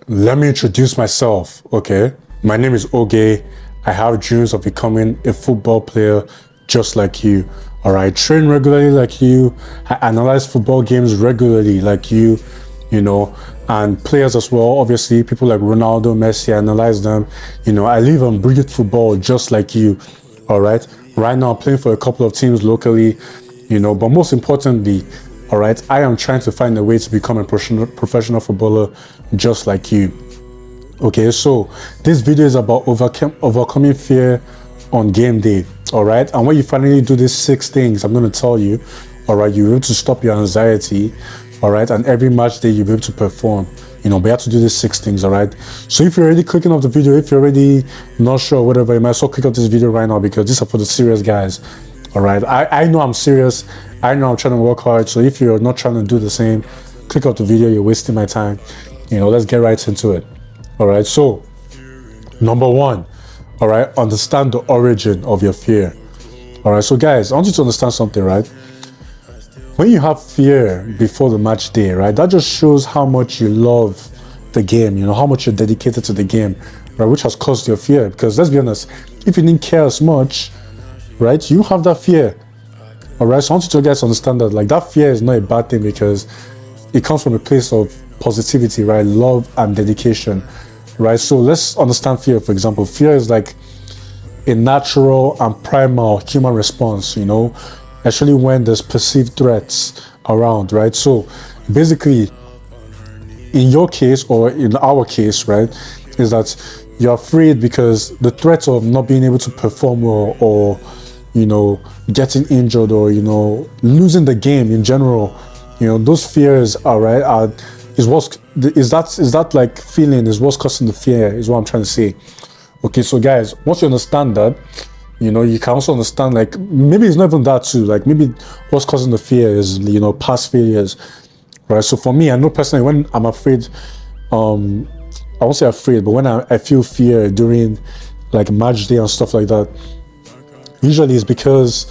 Let me introduce myself, okay? My name is Oge. I have dreams of becoming a football player just like you. All right, train regularly like you. I analyze football games regularly like you, and players as well. Obviously, people like Ronaldo, Messi, I analyze them. I live and breathe football just like you. All right, right now I'm playing for a couple of teams locally, but most importantly, all right, I am trying to find a way to become a professional footballer just like you. Okay, so this video is about overcoming fear on game day. All right, and when you finally do these 6 things I'm going to tell you, all right, you're able to stop your anxiety. All right, and every match day you'll be able to perform. But you have to do these 6 things. All right, so if you're already clicking off the video, if you're already not sure, whatever, you might as well click off this video right now, because these are for the serious guys. All right, I know I'm serious. I know I'm trying to work hard. So if you're not trying to do the same, click off the video. You're wasting my time. Let's get right into it. All right, so number 1, all right, understand the origin of your fear. All right, so guys, I want you to understand something, right? When you have fear before the match day, right, that just shows how much you love the game, how much you're dedicated to the game, right, which has caused your fear. Because let's be honest, if you didn't care as much, right, you have that fear. All right, so I want you to guys understand that, like, that fear is not a bad thing, because it comes from a place of positivity, right, love and dedication, right? So let's understand fear. For example, fear is like a natural and primal human response, especially when there's perceived threats around, right? So basically, in your case or in our case, right, is that you're afraid because the threat of not being able to perform well, or getting injured, or losing the game in general, those fears is that like feeling is what's causing the fear, is what I'm trying to say. Okay, so guys, once you understand that, you can also understand, like, maybe it's not even that too, like maybe what's causing the fear is past failures, right? So for me, I know personally, when I'm afraid, I won't say afraid, but when I feel fear during like match day and stuff like that, usually it's because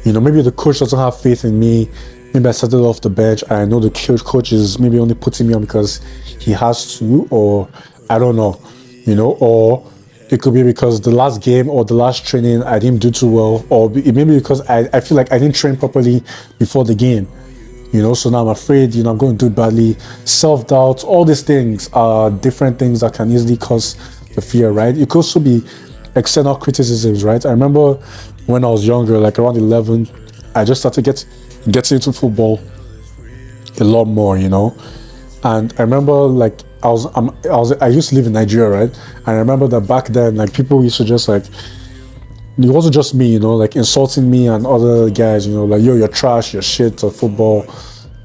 maybe the coach doesn't have faith in me. Maybe I started off the bench. I know the coach is maybe only putting me on because he has to, or I don't know, or it could be because the last game or the last training I didn't do too well, or it may be because I feel like I didn't train properly before the game, so now I'm afraid, I'm going to do badly. Self-doubt, all these things are different things that can easily cause the fear, right? It could also be external criticisms, right? I remember when I was younger, like around 11, I just started getting into football a lot more, and I remember, like, I used to live in Nigeria, right? And I remember that back then, like, people used to just, like, it wasn't just me, like, insulting me and other guys, like, yo, you're trash, you're shit at football,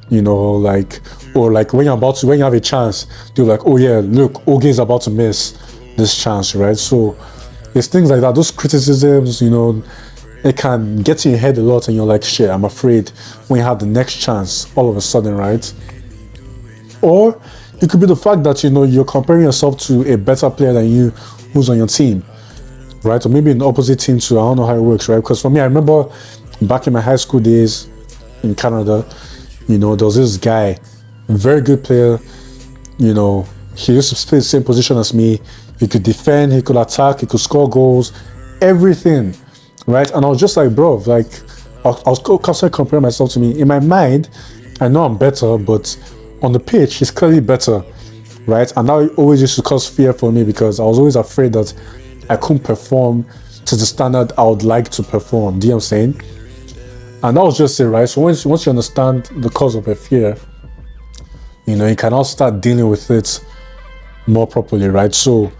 like, or like when you have a chance, they're like, oh yeah, look, Oge is about to miss this chance, right? So it's things like that, those criticisms, it can get in your head a lot, and you're like, shit, I'm afraid when you have the next chance all of a sudden, right? Or it could be the fact that, you're comparing yourself to a better player than you who's on your team, right? Or maybe an opposite team too. I don't know how it works, right? Because for me, I remember back in my high school days in Canada, there was this guy, very good player, he used to play the same position as me. He could defend, he could attack, he could score goals, everything. Right, and I was just like, bro, like, I was constantly comparing myself to me. In my mind, I know I'm better, but on the pitch, he's clearly better, right? And that always used to cause fear for me, because I was always afraid that I couldn't perform to the standard I would like to perform. Do you know what I'm saying? And that was just it, right? So once you understand the cause of a fear, you can now start dealing with it more properly, right? So,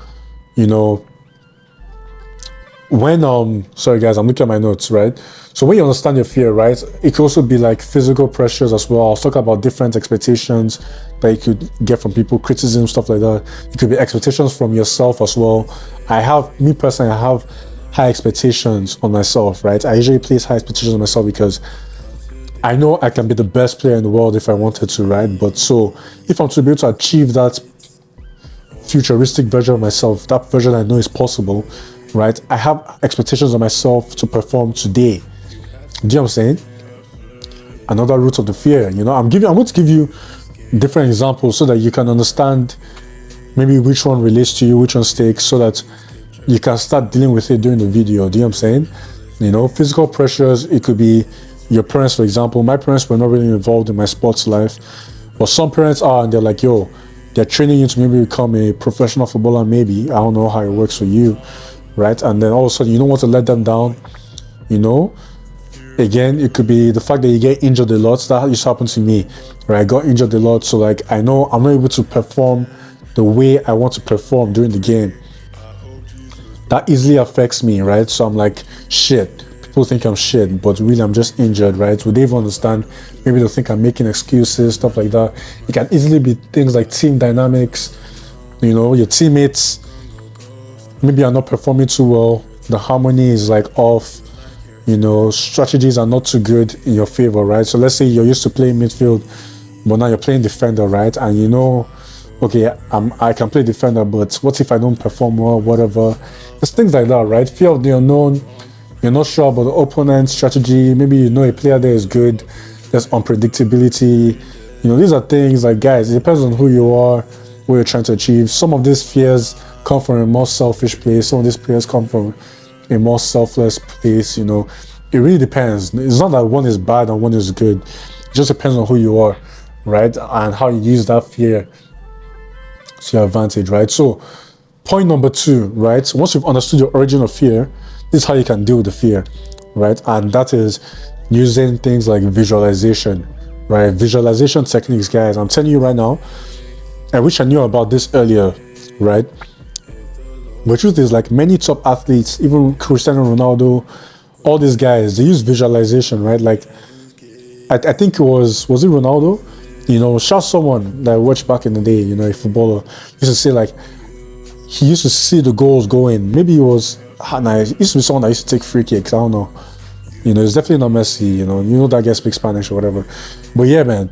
when sorry guys, I'm looking at my notes, right? So when you understand your fear, right, it could also be like physical pressures as well. I'll talk about different expectations that you could get from people, criticism, stuff like that. It could be expectations from yourself as well. Me personally, I have high expectations on myself, right? I usually place high expectations on myself because I know I can be the best player in the world if I wanted to, right? But so if I'm to be able to achieve that futuristic version of myself, that version I know is possible, right, I have expectations of myself to perform today. Do you know what I'm saying? Another root of the fear, I'm going to give you different examples so that you can understand maybe which one relates to you, which one sticks, so that you can start dealing with it during the video. Do you know what I'm saying? You know, physical pressures, it could be your parents, for example. My parents were not really involved in my sports life, but some parents are, and they're like, yo, they're training you to maybe become a professional footballer, maybe. I don't know how it works for you, right? And then all of a sudden, you don't want to let them down, you know? Again, it could be the fact that you get injured a lot. That used to happen to me, right? I got injured a lot, so like, I know I'm not able to perform the way I want to perform during the game. That easily affects me, right? So I'm like, shit. People think I'm shit, but really I'm just injured, right? Would they even understand? Maybe they'll think I'm making excuses, stuff like that. It can easily be things like team dynamics, you know, your teammates maybe are not performing too well. The harmony is like off, you know, strategies are not too good in your favor, right? So let's say you're used to playing midfield, but now you're playing defender, right? And you know, okay, I can play defender, but what if I don't perform well, whatever? It's things like that, right? Fear of the unknown. You're not sure about the opponent's strategy. Maybe you know a player there is good. There's unpredictability. You know, these are things like, guys, it depends on who you are, what you're trying to achieve. Some of these fears come from a more selfish place. Some of these fears come from a more selfless place, you know. It really depends. It's not that one is bad and one is good. It just depends on who you are, right? And how you use that fear to your advantage, right? So, point number 2, right? Once you've understood your origin of fear, this is how you can deal with the fear, right? And that is using things like visualization, right? Visualization techniques, guys. I'm telling you right now, I wish I knew about this earlier, right? The truth is, like, many top athletes, even Cristiano Ronaldo, all these guys, they use visualization, right? Like, I think it was it Ronaldo? You know, shout someone that I watched back in the day, you know, a footballer, used to say, like, he used to see the goals going. Maybe it was, it used to be someone that used to take free kicks, I don't know. You know, it's definitely not Messi, you know that guy speaks Spanish or whatever. But yeah, man,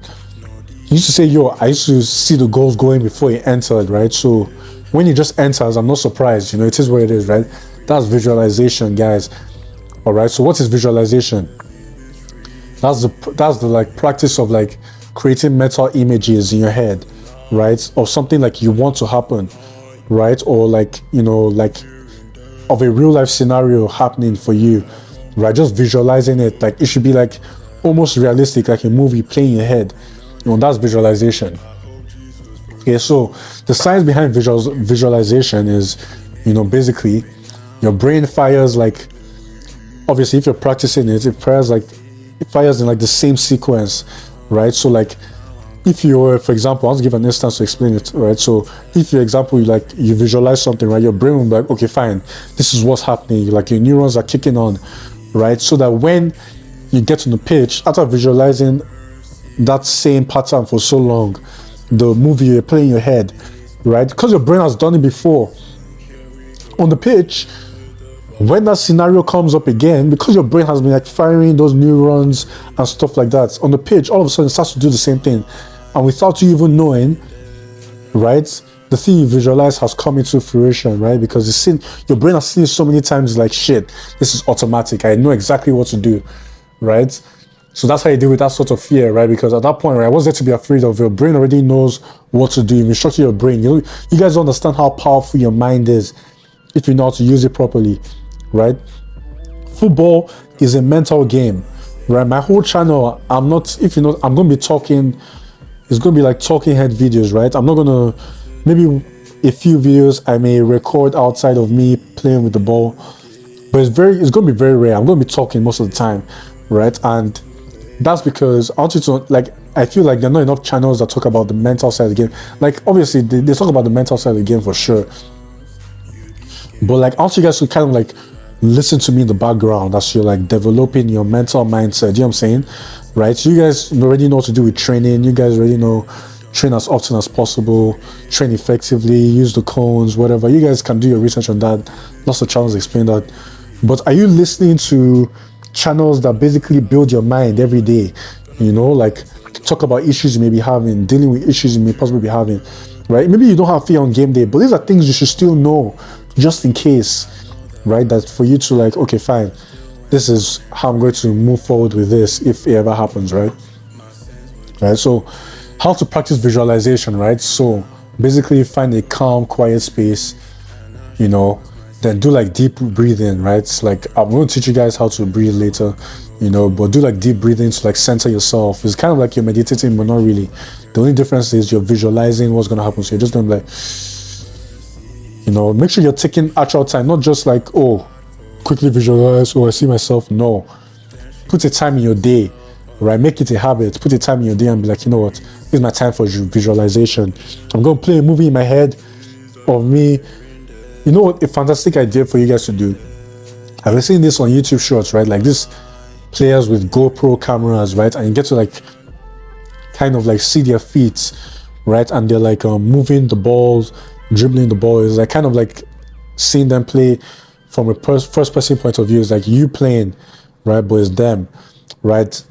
he used to say, yo, I used to see the goals going before he entered, right? So when he just enters, I'm not surprised, you know, it is what it is, right? That's visualization, guys. All right, so what is visualization? That's the like practice of like creating mental images in your head, right? Of something like you want to happen, right? Or like, you know, like of a real life scenario happening for you, right? Just visualizing it. Like it should be like almost realistic, like a movie playing in your head. You know, that's visualization. Okay, so the science behind visualization is, you know, basically your brain fires like, obviously if you're practicing it, it fires in like the same sequence, right? So like if you're, for example, I'll just give an instance to explain it, right? So if, for example, you visualize something, right? Your brain will be like, okay, fine, this is what's happening. Like your neurons are kicking on, right? So that when you get on the pitch, after visualizing that same pattern for so long, the movie you're playing in your head, right? Because your brain has done it before. On the pitch, when that scenario comes up again, because your brain has been like firing those neurons and stuff like that, on the pitch, all of a sudden it starts to do the same thing. And without you even knowing, right, the thing you visualize has come into fruition, right? Because your brain has seen it so many times, like, shit, this is automatic. I know exactly what to do, right? So that's how you deal with that sort of fear, right? Because at that point, right, what's there to be afraid of? Your brain already knows what to do. You've instructed your brain. You guys don't understand how powerful your mind is if you know how to use it properly, right? Football is a mental game, right? My whole channel, I'm going to be talking, it's going to be like talking head videos, right? I'm not going to, maybe a few videos I may record outside of me playing with the ball, but it's going to be very rare. I'm going to be talking most of the time, right? And that's because I want you to, like, I feel like there are not enough channels that talk about the mental side of the game. Like, obviously, they talk about the mental side of the game for sure. But, like, I want you guys to kind of, like, listen to me in the background as you're, like, developing your mental mindset. You know what I'm saying? Right? So you guys already know what to do with training. You guys already know, train as often as possible, train effectively, use the cones, whatever. You guys can do your research on that. Lots of channels explain that. But are you listening to channels that basically build your mind every day, you know, like talk about issues you may be having, dealing with issues you may possibly be having, right? Maybe you don't have fear on game day, but these are things you should still know just in case, right? That for you to, like, okay, fine, this is how I'm going to move forward with this if it ever happens, right? So how to practice visualization, right? So Basically, find a calm, quiet space, you know, then do like deep breathing, right? It's like, I'm going to teach you guys how to breathe later, you know, but do like deep breathing to like center yourself. It's kind of like you're meditating, but not really. The only difference is you're visualizing what's going to happen. So you're just going to be like, you know, make sure you're taking actual time, not just like, oh, quickly visualize, oh, I see myself. No, put a time in your day, right? Make it a habit. Put a time in your day and be like, you know what, this is my time for visualization. I'm going to play a movie in my head of me. You know what, a fantastic idea for you guys to do. I've been seeing this on YouTube Shorts, right? Like this players with GoPro cameras, right? And you get to like kind of like see their feet, right? And they're like moving the balls, dribbling the ball. It's like kind of like seeing them play from a first person point of view. It's like you playing, right? But it's them, right?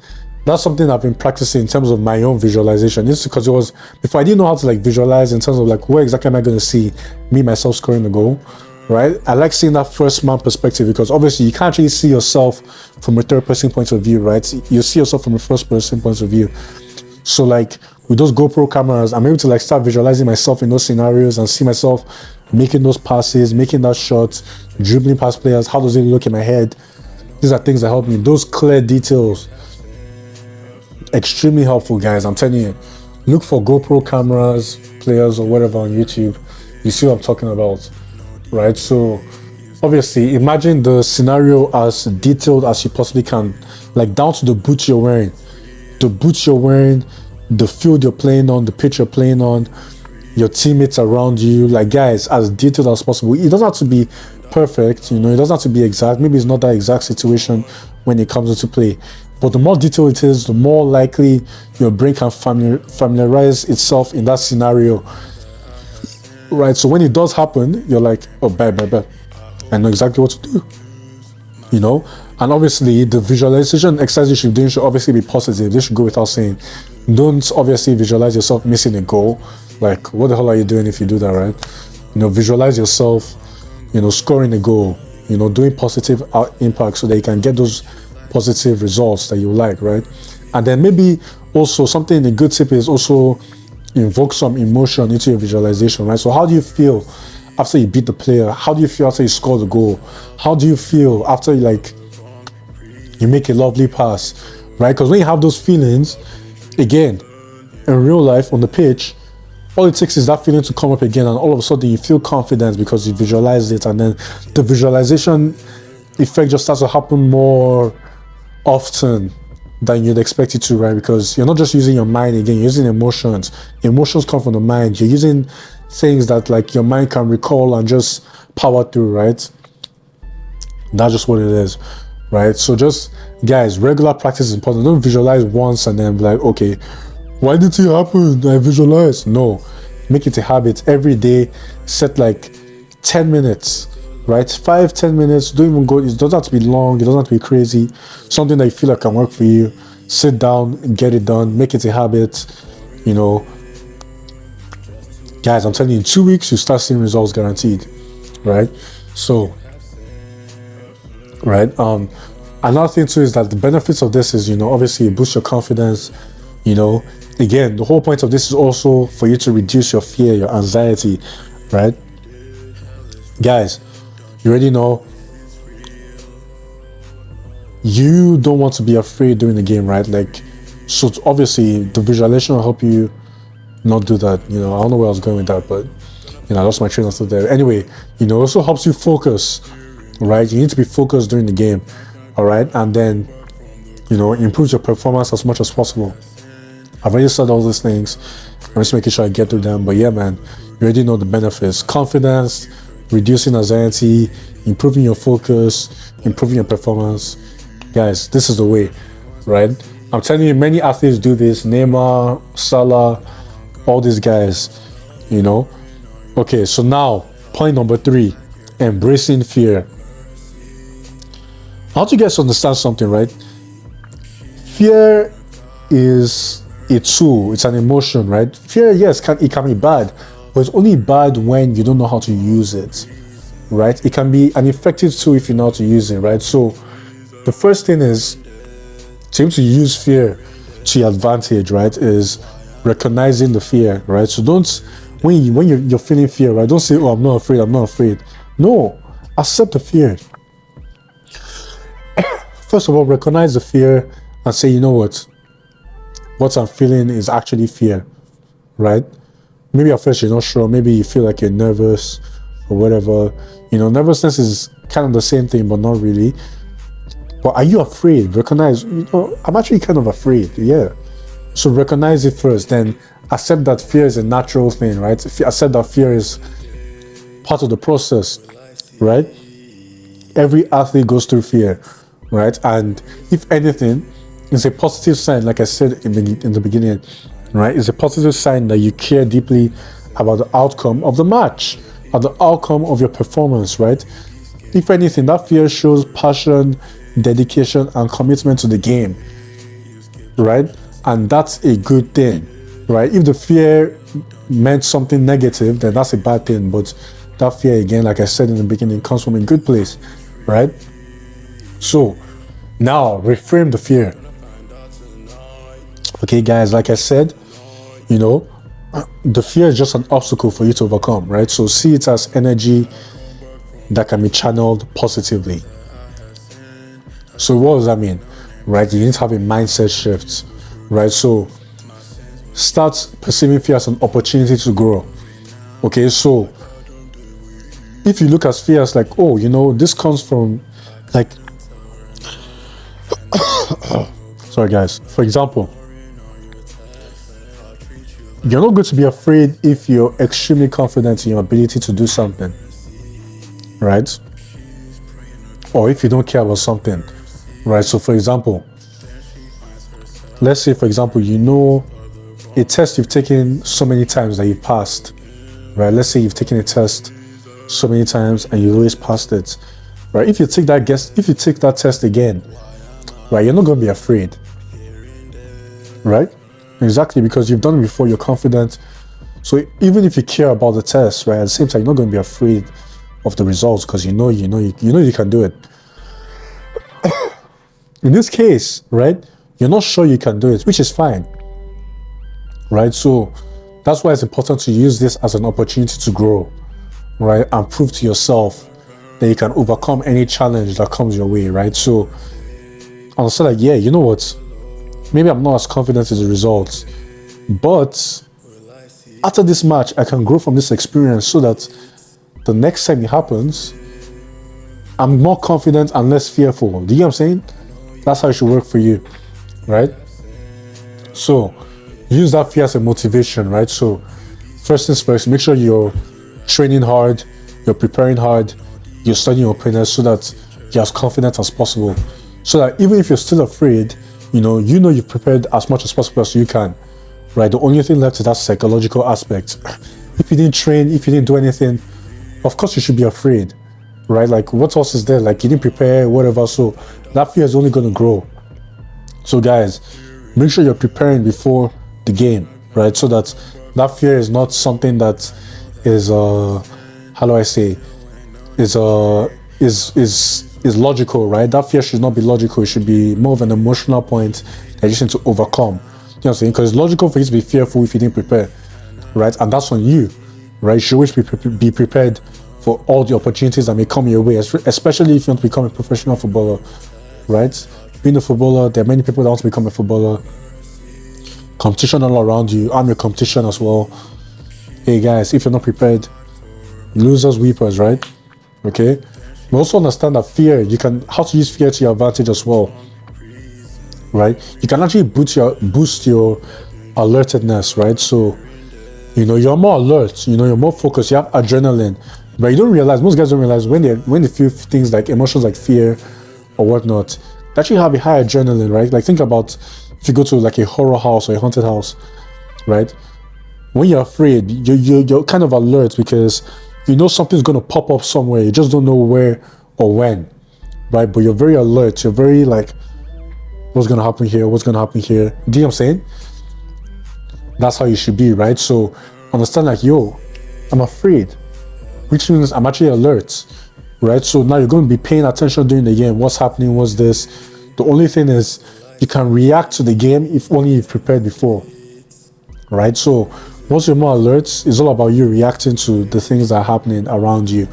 That's something I've been practicing in terms of my own visualization. This is because it was before I didn't know how to like visualize in terms of like where exactly am I going to see me myself scoring the goal, right? I like seeing that first man perspective because obviously you can't really see yourself from a third person point of view, right? You see yourself from a first person point of view. So like with those GoPro cameras, I'm able to like start visualizing myself in those scenarios and see myself making those passes, making that shot, dribbling past players. How does it look in my head? These are things that help me. Those clear details. Extremely helpful, guys. I'm telling you, look for GoPro cameras, players or whatever on YouTube. You see what I'm talking about, right? So obviously imagine the scenario as detailed as you possibly can, like down to the boots you're wearing, the field you're playing on, the pitch you're playing on, your teammates around you. Like, guys, as detailed as possible. It doesn't have to be perfect, you know, it doesn't have to be exact. Maybe it's not that exact situation when it comes into play, but the more detailed it is, the more likely your brain can familiarize itself in that scenario, right? So when it does happen, you're like, oh, bad. I know exactly what to do, you know? And obviously, the visualization exercise you should do should obviously be positive. This should go without saying. Don't obviously visualize yourself missing a goal. Like, what the hell are you doing if you do that, right? You know, visualize yourself, you know, scoring a goal, you know, doing positive impact so that you can get those positive results that you like, right? And then maybe also something, a good tip is also invoke some emotion into your visualization, right? So how do you feel after you beat the player? How do you feel after you score the goal? How do you feel after you make a lovely pass, right? Because when you have those feelings, again, in real life on the pitch, all it takes is that feeling to come up again, and all of a sudden you feel confident because you visualized it, and then the visualization effect just starts to happen more often than you'd expect it to, right? Because you're not just using your mind again, you're using emotions. Emotions come from the mind. You're using things that like your mind can recall and just power through, right? That's just what it is, right? So just, guys, regular practice is important. Don't visualize once and then be like, okay, why did it happen? I visualized. No, make it a habit every day. Set like 10 minutes, right? 5-10 minutes. Don't even go, it doesn't have to be long, it doesn't have to be crazy. Something that you feel like can work for you. Sit down and get it done. Make it a habit, you know. Guys, I'm telling you, in 2 weeks you start seeing results guaranteed, right? So, right, another thing too is that the benefits of this is, you know, obviously it boosts your confidence, you know. Again, the whole point of this is also for you to reduce your fear, your anxiety, right? Guys, you already know you don't want to be afraid during the game, right? Like, so obviously the visualization will help you not do that. You know, I don't know where I was going with that, but you know, I lost my train of thought there. Anyway, you know, it also helps you focus, right? You need to be focused during the game, all right? And then, you know, improves your performance as much as possible. I've already said all these things. I'm just making sure I get through them. But yeah, man, you already know the benefits. Confidence, reducing anxiety, improving your focus, improving your performance. Guys, this is the way, right? I'm telling you, many athletes do this. Neymar, Salah, all these guys, you know. Okay, so now, point number 3, embracing fear. I want you guys to understand something, right? Fear is a tool, it's an emotion, right? Fear, yes, it can be bad, but it's only bad when you don't know how to use it, right? It can be an effective tool if you know how to use it, right? So the first thing is to be able to use fear to your advantage, right? Is recognizing the fear, right? So don't you're feeling fear, right? Don't say, oh, I'm not afraid, I'm not afraid. No, accept the fear. First of all, recognize the fear and say, you know what I'm feeling is actually fear, right? Maybe at first you're not sure, maybe you feel like you're nervous or whatever. Nervousness is kind of the same thing, but not really. But are you afraid? Recognize, I'm actually kind of afraid, yeah. So recognize it first, then accept that fear is a natural thing, right? If you accept that fear is part of the process, right? Every athlete goes through fear, right? And if anything, it's a positive sign, like I said in the beginning, right? It's a positive sign that you care deeply about the outcome of the match, or the outcome of your performance, right? If anything, that fear shows passion, dedication, and commitment to the game, right? And that's a good thing, right? If the fear meant something negative, then that's a bad thing. But that fear, again, like I said in the beginning, comes from a good place, right? So now reframe the fear. Okay, guys, like I said, the fear is just an obstacle for you to overcome, right? So see it as energy that can be channeled positively. So what does that mean, right? You need to have a mindset shift, right? So start perceiving fear as an opportunity to grow. Okay, so if you look at fear as like, oh, this comes from like, sorry guys, for example, you're not going to be afraid if you're extremely confident in your ability to do something, right? Or if you don't care about something, right? So for example, let's say, for example, a test you've taken so many times that you've passed, right? Let's say you've taken a test so many times and you always passed it, right? If you take that test again, right, you're not going to be afraid, right? Exactly, because you've done it before, you're confident. So even if you care about the test, right, at the same time, you're not going to be afraid of the results because you know you can do it. In this case, right, you're not sure you can do it, which is fine, right? So that's why it's important to use this as an opportunity to grow, right, and prove to yourself that you can overcome any challenge that comes your way, right? So understand, like, yeah, you know what? Maybe I'm not as confident as the results, but after this match, I can grow from this experience so that the next time it happens, I'm more confident and less fearful. Do you know what I'm saying? That's how it should work for you, right? So use that fear as a motivation, right? So first things first, make sure you're training hard, you're preparing hard, you're studying your opponents so that you're as confident as possible. So that even if you're still afraid, you've prepared as much as possible as you can, right? The only thing left is that psychological aspect. If you didn't train, if you didn't do anything, of course you should be afraid, right? Like, what else is there? Like, you didn't prepare, whatever. So that fear is only going to grow. So guys, make sure you're preparing before the game, right? So that fear is not something that is how do I say, is logical, right? That fear should not be logical. It should be more of an emotional point that you just need to overcome. You know what I'm saying? Because it's logical for you to be fearful if you didn't prepare, right? And that's on you, right? You should always be prepared for all the opportunities that may come your way, especially if you want to become a professional footballer, right? Being a footballer, there are many people that want to become a footballer. Competition all around you. I'm a competition as well. Hey guys, if you're not prepared, losers, weepers, right? Okay? But also understand that fear, how to use fear to your advantage as well, right? You can actually boost your alertedness, right? So, you're more alert, you're more focused, you have adrenaline, but you don't realize, most guys don't realize when they feel things like emotions like fear or whatnot, they actually have a high adrenaline, right? Like, think about if you go to like a horror house or a haunted house, right? When you're afraid, you're kind of alert because something's going to pop up somewhere. You just don't know where or when, right? But you're very alert. You're very like, what's going to happen here? What's going to happen here? Do you know what I'm saying? That's how you should be, right? So understand like, I'm afraid, which means I'm actually alert, right? So now you're going to be paying attention during the game. What's happening? What's this? The only thing is you can react to the game if only you've prepared before, right? So Once you're more alert, it's all about you reacting to the things that are happening around you.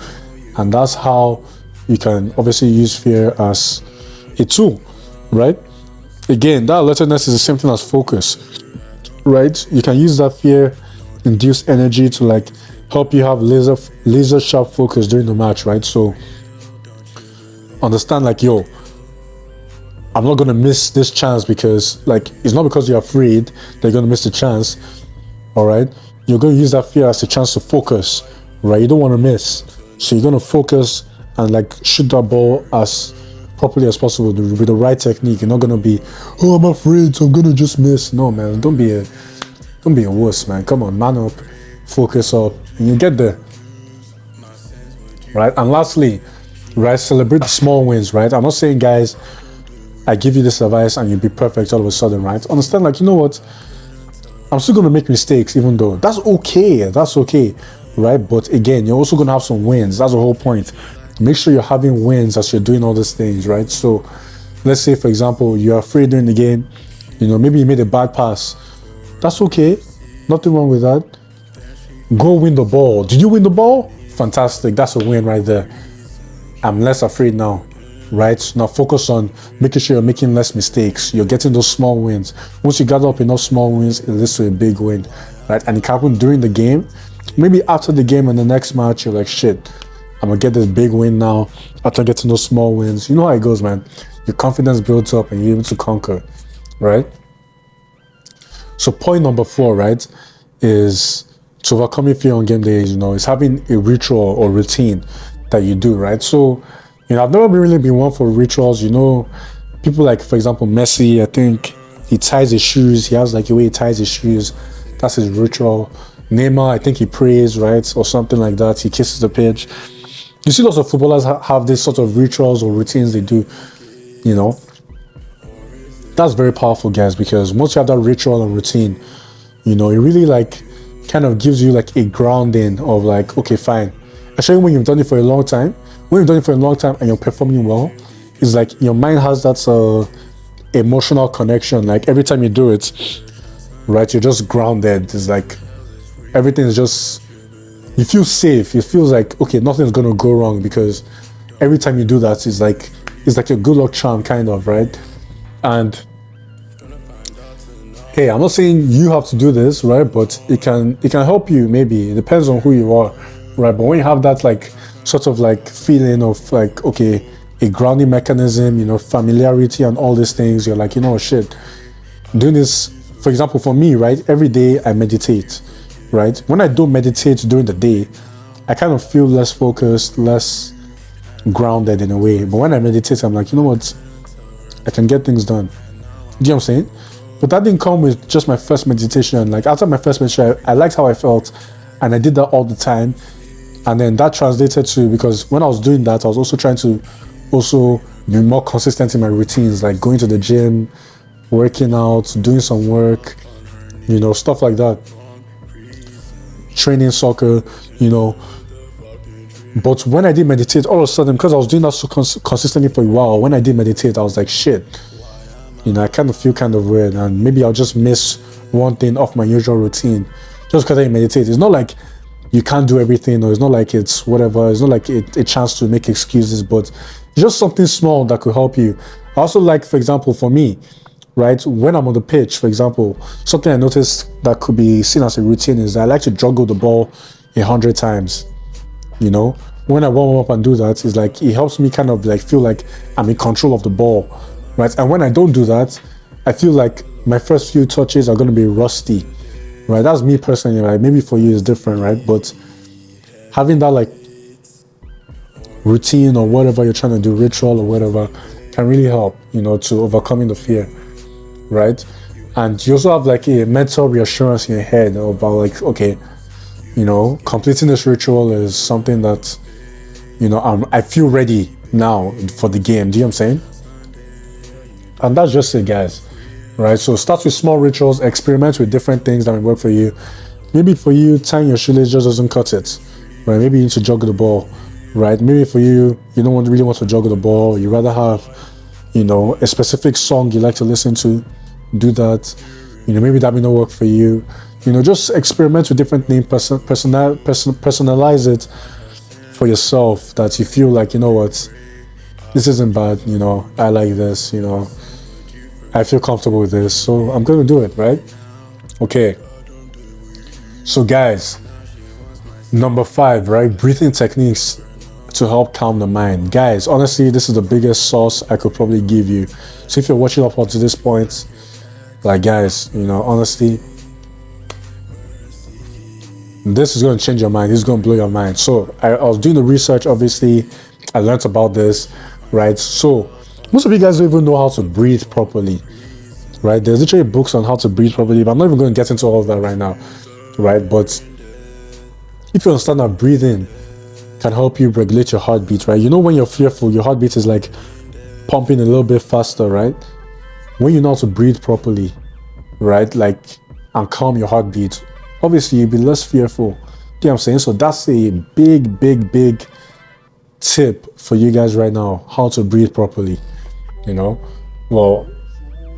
And that's how you can obviously use fear as a tool, right? Again, that alertness is the same thing as focus, right? You can use that fear-induced energy to like help you have laser sharp focus during the match, right? So understand like, yo, I'm not gonna miss this chance because like it's not because you're afraid that you're gonna miss the chance. All right, you're going to use that fear as a chance to focus, right? You don't want to miss, so you're going to focus and like shoot that ball as properly as possible with the right technique. You're not going to be, oh, I'm afraid, so I'm going to just miss. No, man, don't be a wuss, man. Come on, man up, focus up, and you get there, right? And lastly, right, celebrate the small wins, right? I'm not saying, guys, I give you this advice and you'll be perfect all of a sudden, right? Understand, like, you know what? I'm still going to make mistakes, even though that's okay, right? But again, you're also going to have some wins. That's the whole point. Make sure you're having wins as you're doing all these things, right? So let's say, for example, you're afraid during the game, maybe you made a bad pass. That's okay. Nothing wrong with that. Go win the ball. Did you win the ball? Fantastic. That's a win right there. I'm less afraid now. Right? Now focus on making sure you're making less mistakes. You're getting those small wins. Once you gather up enough small wins, it leads to a big win. Right? And it can happen during the game. Maybe after the game and the next match, you're like, shit, I'm gonna get this big win now after getting those small wins. You know how it goes, man. Your confidence builds up and you're able to conquer. Right? So point number 4, right, is to overcome fear on game days, is having a ritual or routine that you do, right? So I've never really been one for rituals. People like, for example, Messi, I think he ties his shoes. He has like a way he ties his shoes. That's his ritual. Neymar, I think he prays, right? Or something like that. He kisses the pitch. You see lots of footballers have this sort of rituals or routines they do, That's very powerful, guys, because once you have that ritual and routine, it really like kind of gives you like a grounding of like, okay, fine. Especially when you've done it for a long time. When you've done it for a long time and you're performing well, it's like your mind has that emotional connection. Like every time you do it, right, you're just grounded. It's like everything is just, you feel safe. It feels like, okay, nothing's gonna go wrong because every time you do that, it's like a good luck charm kind of, right? And hey, I'm not saying you have to do this, right? But it can help you. Maybe it depends on who you are, right? But when you have that like sort of like feeling of like, okay, a grounding mechanism, familiarity and all these things, you're like, shit, doing this. For example, for me, right, every day I meditate, right? When I don't meditate during the day, I kind of feel less focused, less grounded in a way. But when I meditate, I'm like, you know what, I can get things done. Do you know what I'm saying? But that didn't come with just my first meditation. Like after my first meditation, I liked how I felt and I did that all the time. And then that translated to, because when I was doing that, I was also trying to be more consistent in my routines, like going to the gym, working out, doing some work, stuff like that. Training soccer, But when I did meditate, all of a sudden, because I was doing that so consistently for a while, when I did meditate, I was like, shit, I kind of feel kind of weird, and maybe I'll just miss one thing off my usual routine just because I meditate. It's not like you can't do everything, or it's not like it's whatever. It's not like a chance to make excuses, but it's just something small that could help you. I also like, for example, for me, right, when I'm on the pitch, for example, something I noticed that could be seen as a routine is I like to juggle the ball 100 times. When I warm up and do that, it's like it helps me kind of like feel like I'm in control of the ball, right? And when I don't do that, I feel like my first few touches are going to be rusty, right? That's me personally, right? Maybe for you it's different, right? But having that like routine or whatever you're trying to do, ritual or whatever, can really help, to overcoming the fear, right? And you also have like a mental reassurance in your head about like, okay, completing this ritual is something that, I feel ready now for the game. Do you know what I'm saying? And that's just it, guys. Right? So start with small rituals, experiment with different things that will work for you. Maybe for you, tying your shoelace just doesn't cut it. Right? Maybe you need to juggle the ball. Right? Maybe for you, you don't really want to juggle the ball. You rather have, a specific song you like to listen to. Do that. Maybe that may not work for you. You know, just experiment with different names, personalize it for yourself, that you feel like, you know what, this isn't bad, you know, I like this, you know, I feel comfortable with this, so I'm going to do it, right? Okay. So guys, number 5, right? Breathing techniques to help calm the mind. Guys, honestly, this is the biggest sauce I could probably give you. So if you're watching up to this point, like, guys, you know, honestly, this is going to change your mind. This is going to blow your mind. So I was doing the research, obviously. I learned about this, right? So most of you guys don't even know how to breathe properly, right? There's literally books on how to breathe properly, but I'm not even going to get into all of that right now, right? But if you understand that breathing can help you regulate your heartbeat, right? You know, when you're fearful, your heartbeat is like pumping a little bit faster, right? When you know how to breathe properly, right, like, and calm your heartbeat, obviously you'll be less fearful. You know what I'm saying? So that's a big tip for you guys right now, how to breathe properly, you know? Well,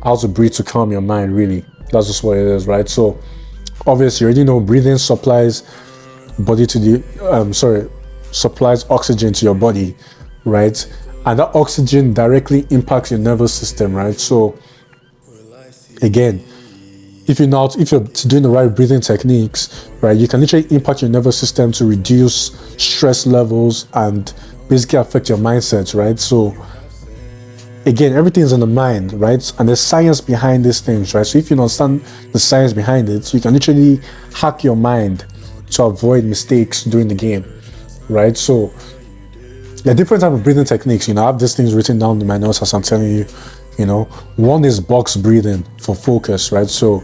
how to breathe to calm your mind, really. That's just what it is, right? So obviously you already know breathing supplies supplies oxygen to your body, right? And that oxygen directly impacts your nervous system, right? So again, if you're doing the right breathing techniques, right, you can literally impact your nervous system to reduce stress levels and basically affect your mindset, right? So again, everything's in the mind, right? And there's science behind these things, right? So if you understand the science behind it, you can literally hack your mind to avoid mistakes during the game, right? So there are different types of breathing techniques. You know, I have these things written down in my notes as I'm telling you. You know, one is box breathing for focus, right? So,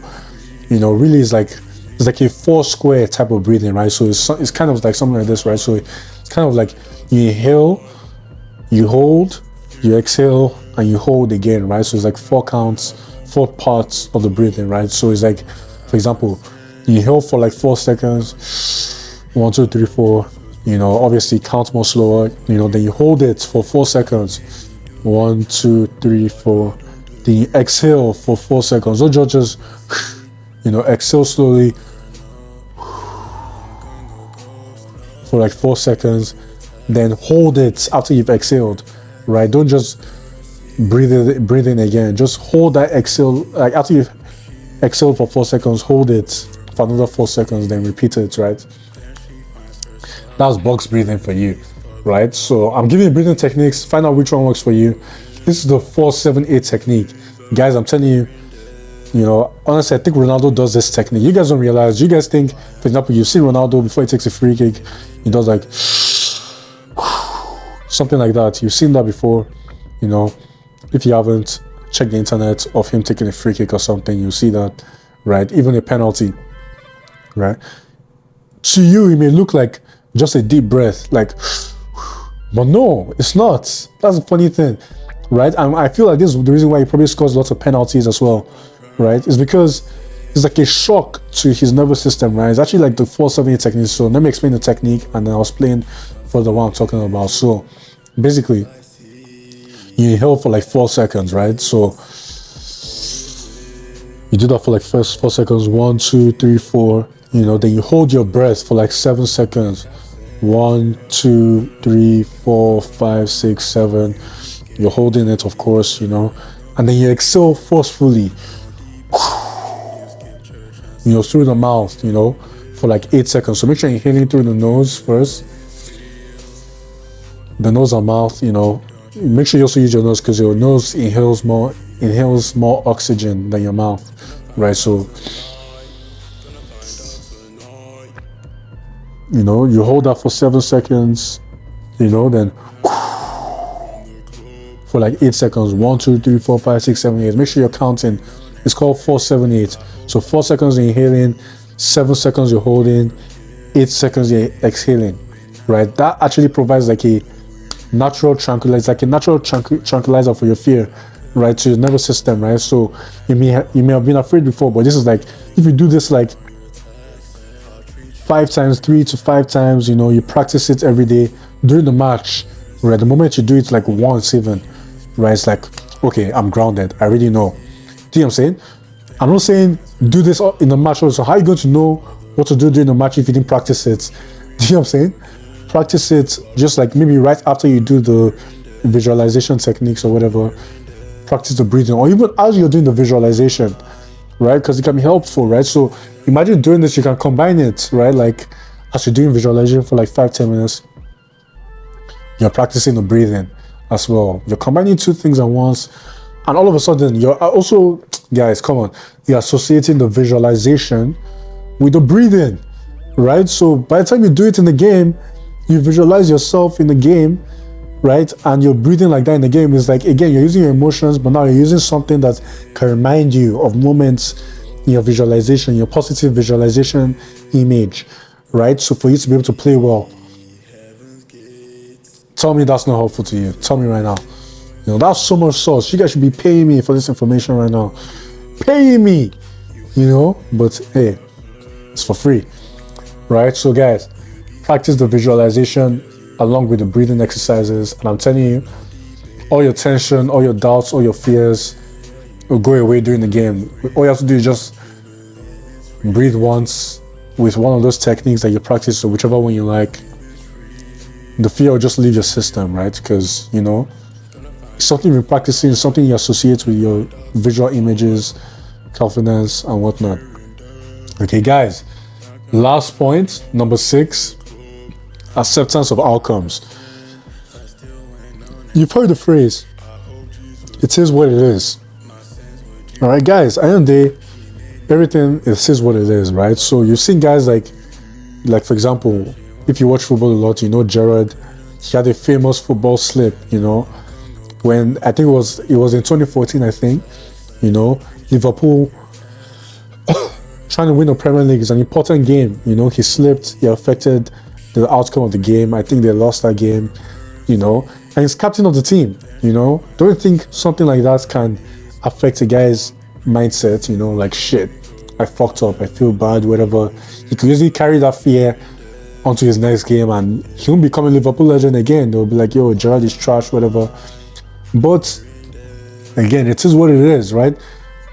you know, really it's like a 4 square type of breathing, right? So it's kind of like something like this, right? So it's kind of like you inhale, you hold, you exhale, and you hold again, right? So it's like 4 counts, 4 parts of the breathing, right? So it's like, for example, you inhale for like 4 seconds, 1, 2, 3, 4, you know, obviously count more slower, you know, then you hold it for 4 seconds, 1, 2, 3, 4. Then you exhale for 4 seconds. Don't just, you know, exhale slowly for like 4 seconds. Then hold it after you've exhaled, right? Don't just breathe in again. Just hold that exhale. Like after you've exhaled for 4 seconds, hold it for another 4 seconds. Then repeat it, right? That's box breathing for you. Right, so I'm giving you breathing techniques. Find out which one works for you. This is the 4-7-8 technique, guys. I'm telling you, you know, honestly, I think Ronaldo does this technique. You guys don't realize. You guys think, for example, you see Ronaldo before he takes a free kick, he does like something like that. You've seen that before, you know. If you haven't, check the internet of him taking a free kick or something. You see that, right? Even a penalty, right? To you, it may look like just a deep breath, like. But no, it's not. That's the funny thing, right? And I feel like this is the reason why he probably scores lots of penalties as well, right? It's because it's like a shock to his nervous system, right? It's actually like the 4-7-8 technique. So let me explain the technique, and then I'll explain further what I'm talking about. So basically, you inhale for like 4 seconds, right? So you do that for like first 4 seconds, 1, 2, 3, 4. You know, then you hold your breath for like 7 seconds. 1, 2, 3, 4, 5, 6, 7. You're holding it, of course, you know, and then you exhale forcefully, you know, through the mouth, you know, for like 8 seconds. So make sure you're inhaling through the nose first, the nose and mouth, you know. Make sure you also use your nose because your nose inhales more oxygen than your mouth, right? So, you know, you hold that for 7 seconds, you know, then for like 8 seconds, 1, 2, 3, 4, 5, 6, 7, 8. Make sure you're counting. It's called 4-7-8. So 4 seconds you're inhaling, 7 seconds you're holding, 8 seconds you're exhaling, right? That actually provides like a natural tranquilizer, tranquilizer for your fear, right? To your nervous system, right? So you may have been afraid before, but this is like, if you do this like 5 times, 3 to 5 times, you know, you practice it every day during the match, right? The moment you do it like once even, right? It's like, okay, I'm grounded. I already know. Do you know what I'm saying? I'm not saying do this in the match also. How are you going to know what to do during the match if you didn't practice it? Do you know what I'm saying? Practice it just like maybe right after you do the visualization techniques or whatever. Practice the breathing, or even as you're doing the visualization, right? Because it can be helpful, right? So imagine doing this, you can combine it, right? Like as you're doing visualization for like 5-10 minutes, you're practicing the breathing as well. You're combining two things at once, and all of a sudden you're also, guys, come on, you're associating the visualization with the breathing, right? So by the time you do it in the game, you visualize yourself in the game, right? And you're breathing like that in the game. Is like, again, you're using your emotions, but now you're using something that can remind you of moments in your visualization, your positive visualization image, right? So for you to be able to play well. Tell me that's not helpful to you. Tell me right now. You know, that's so much sauce. You guys should be paying me for this information right now. Paying me, you know, but hey, it's for free, right? So guys, practice the visualization along with the breathing exercises, and I'm telling you, all your tension, all your doubts, all your fears will go away during the game. All you have to do is just breathe once with one of those techniques that you practice, or whichever one you like. The fear will just leave your system, right? Because, you know, something you're practicing, something you associate with your visual images, confidence, and whatnot. Okay, guys, last point, number 6, acceptance of outcomes. You've heard the phrase, it is what it is. All right, guys, at the end of the day, everything is what it is, right? So you've seen guys like for example, if you watch football a lot, you know Gerrard, he had a famous football slip, you know, when I think it was in 2014, I think, you know, Liverpool trying to win the Premier League is an important game, you know, he slipped, he affected the outcome of the game. I think they lost that game, you know, and he's captain of the team, you know. Don't you think something like that can affect a guy's mindset, you know, like, shit, I fucked up, I feel bad, whatever. He could easily carry that fear onto his next game and he won't become a Liverpool legend again. They'll be like, yo, Gerrard is trash, whatever. But again, it is what it is, right?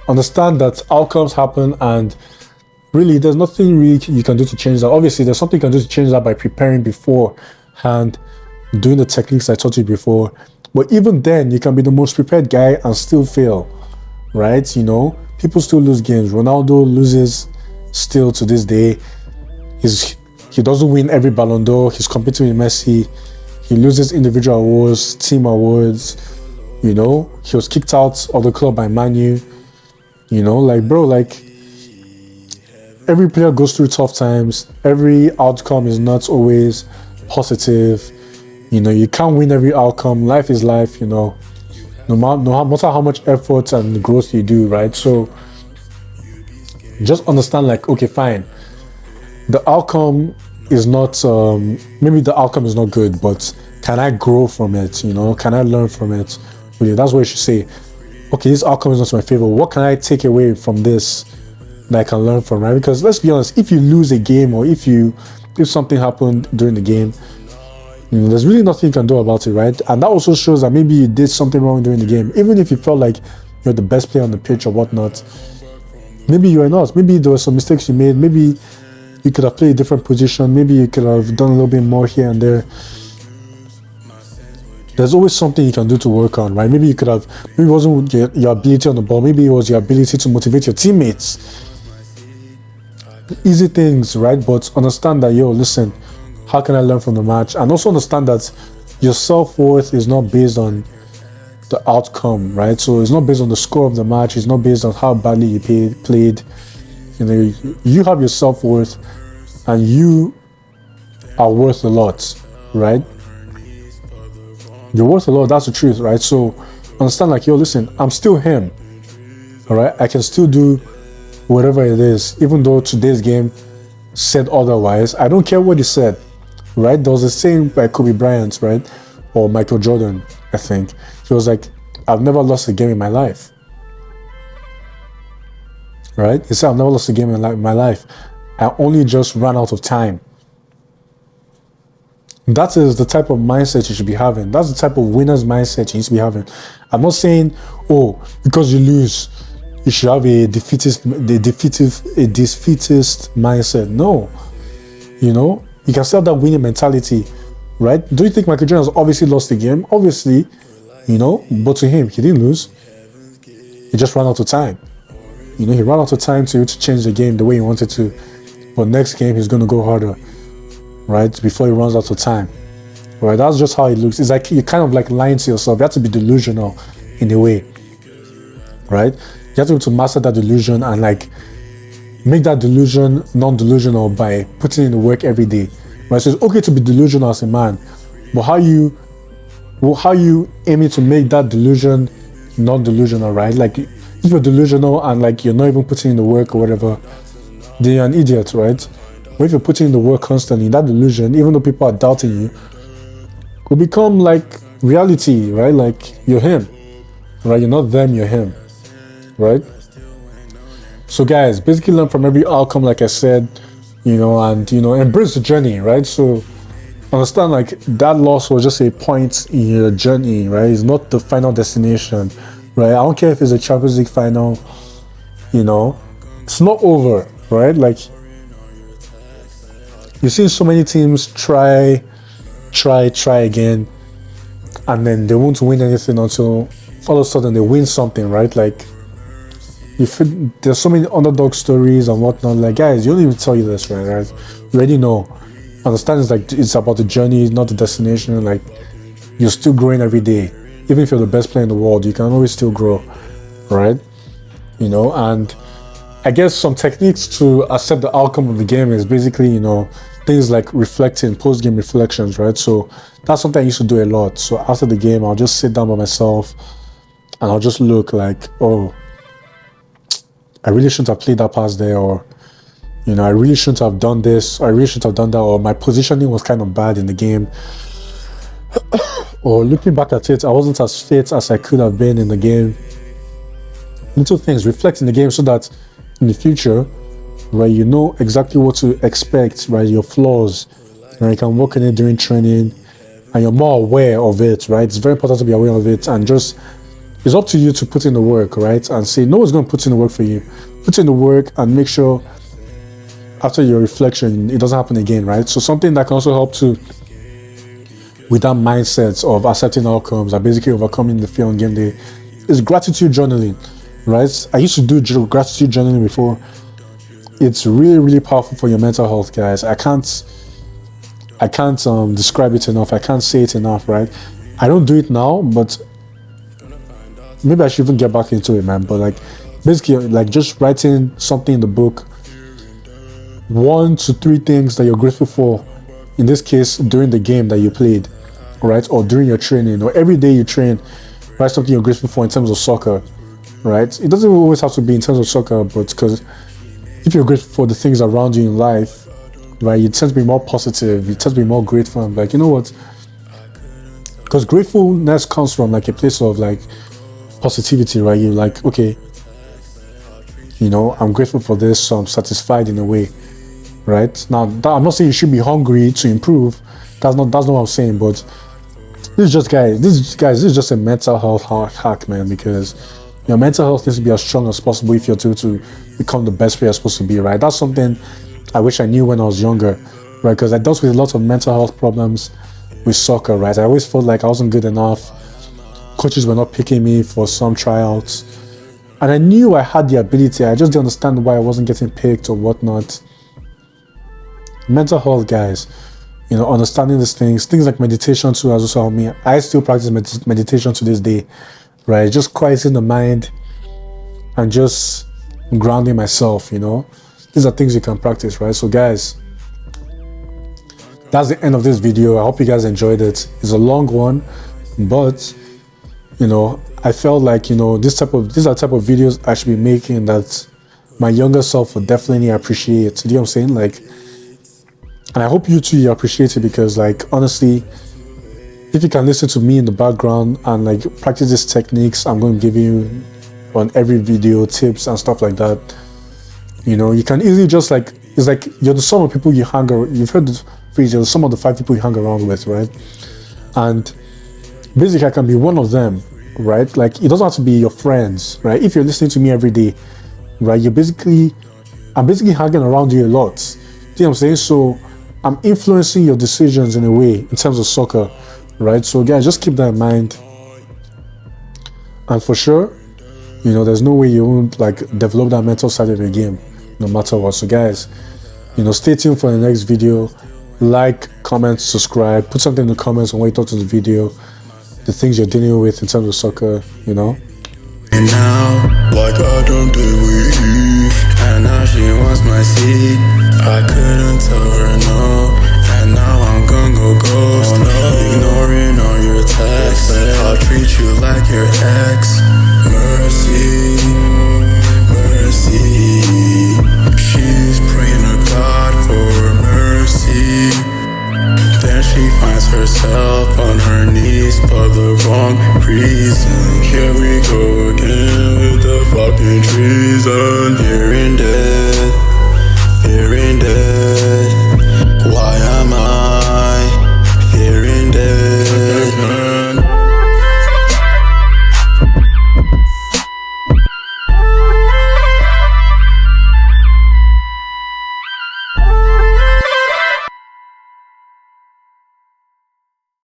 Understand that outcomes happen, and really there's nothing really you can do to change that. Obviously there's something you can do to change that by preparing beforehand, doing the techniques I taught you before. But even then, you can be the most prepared guy and still fail, right? You know, people still lose games. Ronaldo loses still to this day. He doesn't win every Ballon d'Or. He's competing with Messi. He loses individual awards, team awards. You know, he was kicked out of the club by Man U. You know, like, bro, like, every player goes through tough times. Every outcome is not always positive. You know, you can't win every outcome. Life is life, you know. No matter how much effort and growth you do, right? So just understand, like, okay, fine. The outcome is not, maybe the outcome is not good, but can I grow from it? You know, can I learn from it? Really, that's what you should say. Okay, this outcome is not my favor. What can I take away from this that I can learn from, right? Because let's be honest, if you lose a game, or if something happened during the game, you know, there's really nothing you can do about it, right? And that also shows that maybe you did something wrong during the game. Even if you felt like you're the best player on the pitch or whatnot, maybe you are not. Maybe there were some mistakes you made. Maybe you could have played a different position. Maybe you could have done a little bit more here and there. There's always something you can do to work on, right? Maybe it wasn't your ability on the ball. Maybe it was your ability to motivate your teammates. Easy things, right? But understand that, yo, listen, how can I learn from the match? And also understand that your self-worth is not based on the outcome, right? So it's not based on the score of the match. It's not based on how badly you played. You know, you have your self-worth, and you are worth a lot, right? You're worth a lot. That's the truth, right? So understand, like, yo, listen, I'm still him. All right, I can still do whatever it is, even though today's game said otherwise. I don't care what he said, right? There was a saying by Kobe Bryant, right, or Michael Jordan, I think. He was like, I've never lost a game in my life, right? He said, I've never lost a game in my life. I only just ran out of time. That is the type of mindset you should be having. That's the type of winner's mindset you need to be having. I'm not saying, oh, because you lose, you should have a defeatist mindset. No, you know, you can still have that winning mentality, right? Do you think Michael Jordan has obviously lost the game? Obviously, you know, but to him, he didn't lose. He just ran out of time. You know, he ran out of time to change the game the way he wanted to. But next game, he's going to go harder, right? Before he runs out of time, right? That's just how it looks. It's like you're kind of like lying to yourself. You have to be delusional in a way, right? You have to be able to master that delusion and like make that delusion non-delusional by putting in the work every day, right? So it's okay to be delusional as a man, but how you aiming to make that delusion non-delusional, right? Like if you're delusional and like you're not even putting in the work or whatever, then you're an idiot, right? But if you're putting in the work constantly, that delusion, even though people are doubting you, will become like reality, right? Like you're him, right? You're not them, you're him, right? So guys, basically learn from every outcome, like I said, you know, and you know, embrace the journey, right? So understand like that loss was just a point in your journey, right? It's not the final destination, right? I don't care if it's a Champions League final, you know, it's not over, right? Like you've seen so many teams try again, and then they won't win anything until all of a sudden they win something, right? Like there's so many underdog stories and whatnot. Like guys, you don't even tell you this, right? You already know. Understand it's like it's about the journey, not the destination. Like you're still growing every day. Even if you're the best player in the world, you can always still grow, right? You know, and I guess some techniques to accept the outcome of the game is basically, you know, things like reflecting, post-game reflections, right? So that's something I used to do a lot. So after the game, I'll just sit down by myself and I'll just look like, oh, I really shouldn't have played that pass there, or you know, I really shouldn't have done this, or I really shouldn't have done that, or my positioning was kind of bad in the game. Or looking back at it, I wasn't as fit as I could have been in the game. Little things, reflect in the game so that in the future, right, you know exactly what to expect, right, your flaws, right, you can work on it during training, and you're more aware of it, right? It's very important to be aware of it, and just, it's up to you to put in the work, right? And say, no one's going to put in the work for you. Put in the work and make sure after your reflection, it doesn't happen again, right? So something that can also help to with that mindset of accepting outcomes and basically overcoming the fear on game day is gratitude journaling, right? I used to do gratitude journaling before. It's really, really powerful for your mental health, guys. I can't describe it enough. I can't say it enough, right? I don't do it now, but maybe I should even get back into it, man. But like basically like just writing something in the book, 1 to 3 things that you're grateful for, in this case during the game that you played, right? Or during your training, or every day you train, write something you're grateful for in terms of soccer, right? It doesn't always have to be in terms of soccer, but because if you're grateful for the things around you in life, right, you tend to be more positive, you tend to be more grateful, and like, you know what, because gratefulness comes from like a place of like positivity, right? You're like, okay, you know, I'm grateful for this, so I'm satisfied in a way, right? Now, I'm not saying you should be hungry to improve. That's not what I'm saying. But this is just a mental health hack, man. Because your mental health needs to be as strong as possible if you're to become the best player you're supposed to be, right? That's something I wish I knew when I was younger, right? Because I dealt with a lot of mental health problems with soccer, right? I always felt like I wasn't good enough. Coaches were not picking me for some tryouts, and I knew I had the ability. I just didn't understand why I wasn't getting picked or whatnot. Mental health, guys, you know, understanding these things like meditation too has also helped me. I still practice meditation to this day, right? Just quieting the mind and just grounding myself, you know. These are things you can practice, right? So guys, that's the end of this video. I hope you guys enjoyed it. It's a long one, but you know, I felt like, you know, these are the type of videos I should be making that my younger self would definitely appreciate. You know what I'm saying? Like, and I hope you too appreciate it, because like honestly, if you can listen to me in the background and like practice these techniques I'm going to give you on every video, tips and stuff like that, you know, you can easily just like, it's like you're the sum of people you hang around. You've heard the phrase, you're the sum of the 5 people you hang around with, right? And basically I can be one of them, right? Like, it doesn't have to be your friends, right? If you're listening to me every day, right, I'm basically hanging around you a lot. Do you know what I'm saying? So I'm influencing your decisions in a way in terms of soccer, right? So guys, just keep that in mind. And for sure, there's no way you won't like develop that mental side of your game, no matter what. So guys, stay tuned for the next video. Like, comment, subscribe, put something in the comments on what you thought of the video, the things you're dealing with in terms of soccer, And now, like I don't believe, and now she wants my seat. I couldn't tell her no, and now I'm gonna go ghost. Ignoring all your texts, I'll treat you like your ex. Mercy, mercy. She's praying to God for mercy. Then she finds herself on her knees for the wrong reason. Here we go again with the fucking treason. Here and there.